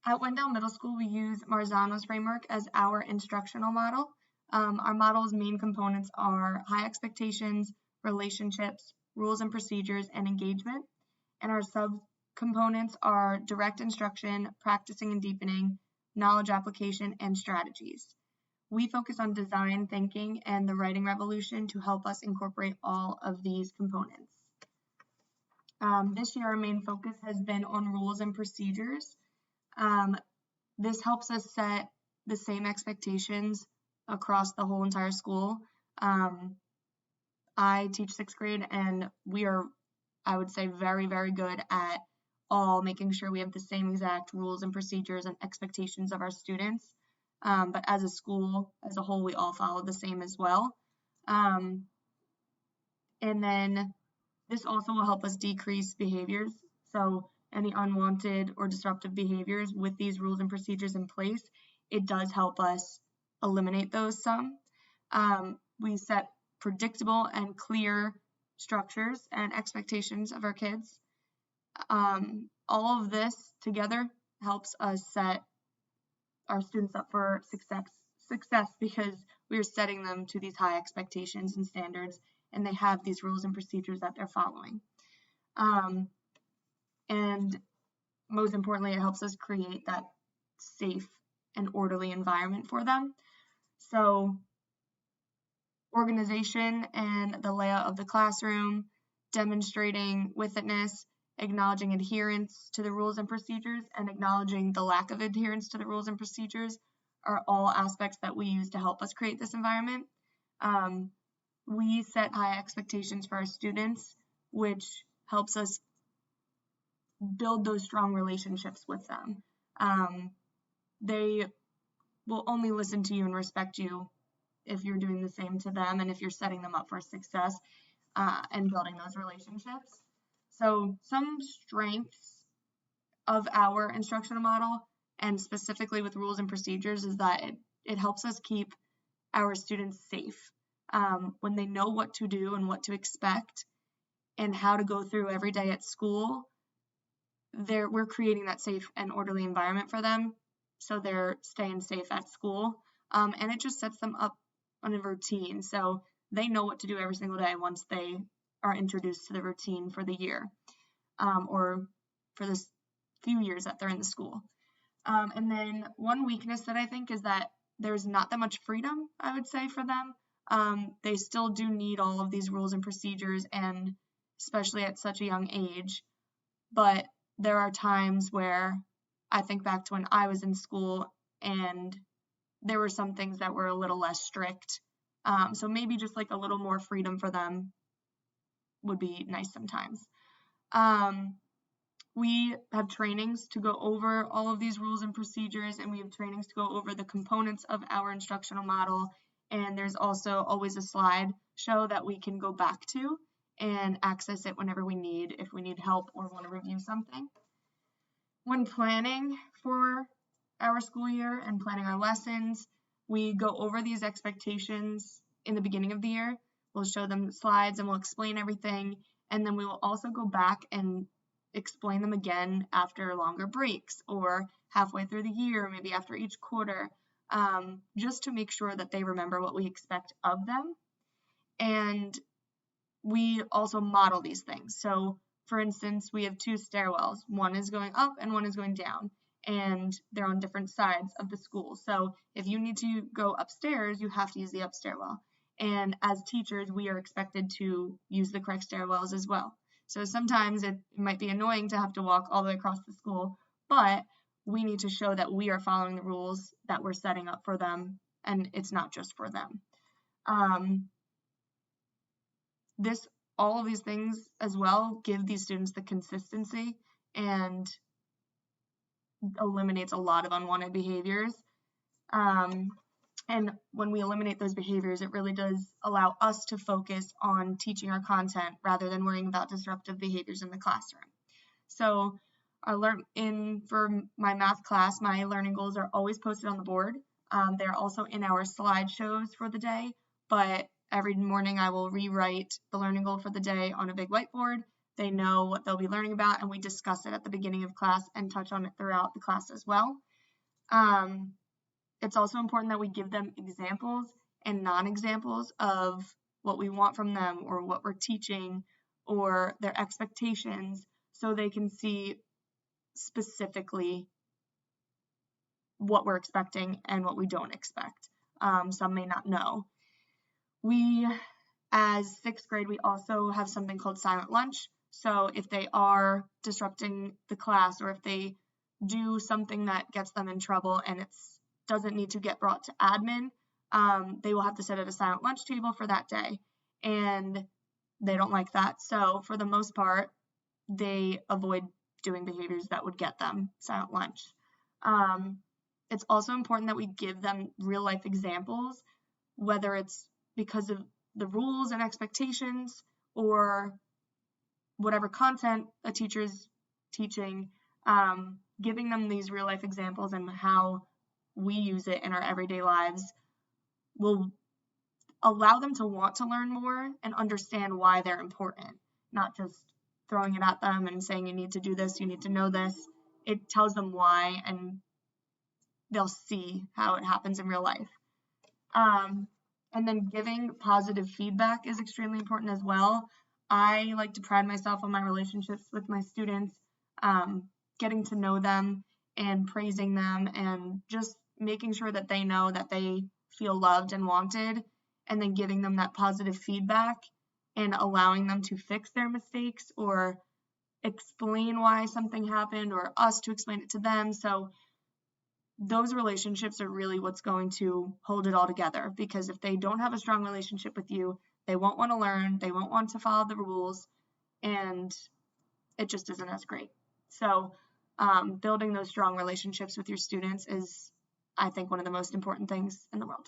At Wendell Middle School, we use Marzano's framework as our instructional model. Our model's main components are high expectations, relationships, rules and procedures, and engagement. And our subcomponents are direct instruction, practicing and deepening, knowledge application, and strategies. We focus on design thinking and the writing revolution to help us incorporate all of these components. This year, our main focus has been on rules and procedures. This helps us set the same expectations across the whole entire school. I teach 6th grade, and we are, I would say, very, very good at all making sure we have the same exact rules and procedures and expectations of our students. But as a school, as a whole, we all follow the same as well. And then this also will help us decrease behaviors. So any unwanted or disruptive behaviors with these rules and procedures in place, it does help us eliminate those some. We set predictable and clear structures and expectations of our kids. All of this together helps us set our students up for success because we are setting them to these high expectations and standards, and they have these rules and procedures that they're following. And most importantly, it helps us create that safe and orderly environment for them. So organization and the layout of the classroom, demonstrating withitness, acknowledging adherence to the rules and procedures, and acknowledging the lack of adherence to the rules and procedures are all aspects that we use to help us create this environment. We set high expectations for our students, which helps us build those strong relationships with them. They will only listen to you and respect you if you're doing the same to them and if you're setting them up for success and building those relationships. So some strengths of our instructional model, and specifically with rules and procedures, is that it helps us keep our students safe. When they know what to do and what to expect and how to go through every day at school, we're creating that safe and orderly environment for them, so they're staying safe at school. And it just sets them up on a routine, so they know what to do every single day once they are introduced to the routine for the year, or for this few years that they're in the school. And then one weakness that I think is that there's not that much freedom, I would say, for them. They still do need all of these rules and procedures, and especially at such a young age. But there are times where I think back to when I was in school and there were some things that were a little less strict. So maybe just like a little more freedom for them would be nice sometimes. We have trainings to go over all of these rules and procedures, and we have trainings to go over the components of our instructional model. And there's also always a slide show that we can go back to and access it whenever we need, if we need help or want to review something. When planning for our school year and planning our lessons, we go over these expectations in the beginning of the year. We'll show them slides and we'll explain everything, and then we will also go back and explain them again after longer breaks or halfway through the year, maybe after each quarter, just to make sure that they remember what we expect of them. And we also model these things. So for instance, we have 2 stairwells. One is going up and one is going down, and they're on different sides of the school. So if you need to go upstairs, you have to use the up stairwell. And as teachers, we are expected to use the correct stairwells as well. So sometimes it might be annoying to have to walk all the way across the school, but we need to show that we are following the rules that we're setting up for them, and it's not just for them. All of these things as well give these students the consistency and eliminates a lot of unwanted behaviors. And when we eliminate those behaviors, it really does allow us to focus on teaching our content rather than worrying about disruptive behaviors in the classroom. So for my math class, my learning goals are always posted on the board. They're also in our slideshows for the day, but every morning I will rewrite the learning goal for the day on a big whiteboard. they know what they'll be learning about, and we discuss it at the beginning of class and touch on it throughout the class as well. It's also important that we give them examples and non-examples of what we want from them or what we're teaching or their expectations, so they can see specifically what we're expecting and what we don't expect. Some may not know. As sixth grade, we also have something called silent lunch. So if they are disrupting the class, or if they do something that gets them in trouble and it doesn't need to get brought to admin, they will have to sit at a silent lunch table for that day. And they don't like that. So for the most part, they avoid doing behaviors that would get them silent lunch. It's also important that we give them real life examples, whether it's because of the rules and expectations or whatever content a teacher's teaching, giving them these real life examples and how we use it in our everyday lives will allow them to want to learn more and understand why they're important, not just throwing it at them and saying you need to do this, you need to know this. It tells them why, and they'll see how it happens in real life. And then giving positive feedback is extremely important as well. I like to pride myself on my relationships with my students, getting to know them and praising them and just making sure that they know that they feel loved and wanted, and then giving them that positive feedback and allowing them to fix their mistakes or explain why something happened, or us to explain it to them. So those relationships are really what's going to hold it all together, because if they don't have a strong relationship with you, they won't want to learn, they won't want to follow the rules, and it just isn't as great. So building those strong relationships with your students is, I think, one of the most important things in the world.